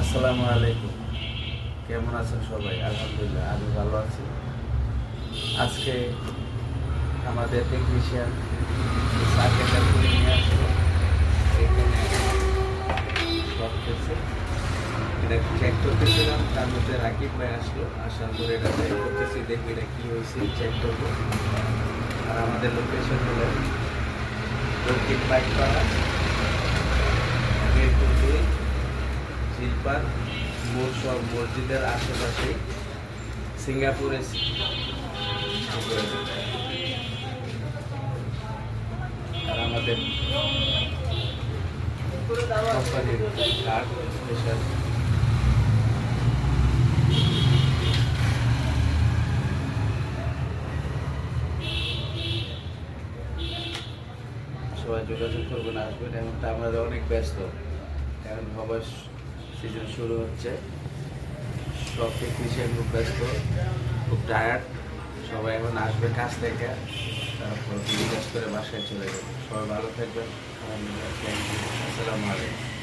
আসসালামু আলাইকুম। কেমন আছেন সবাই? আলহামদুলিল্লাহ আমি ভালো আছি। আজকে আমাদের টেকনিশিয়ান সার্কিটটা খুলে নিয়ে আসলো। এখানে করতেছে, এটা চেক করতেছিলাম, তার মধ্যে রাকিব ভাই আসলো, আসার পরে এটা চেক করতেছি, দেখি এটা কী হয়েছে, চেক করবো। আর আমাদের লোকেশন হলো দক্ষিণ পাইকপাড়া, মিরপুর 2, ঝিলপার মসজিদের আশেপাশে সিঙ্গাপুরে আর আমাদের কোম্পানির কার্ড স্পেশাল। সবাই যোগাযোগ করবেন, আসবেন। এখন তো আমরা অনেক ব্যস্ত, এখন হবার সিজন শুরু হচ্ছে, সব টেকনিশিয়ান খুব ব্যস্ত, খুব টায়ার্ড। সবাই এখন আসবে কাজ থেকে, তারপর কাজ করে বাসায় চলে যাবে। সবাই ভালো থাকবেন। Thank you. আসসালামু আলাইকুম।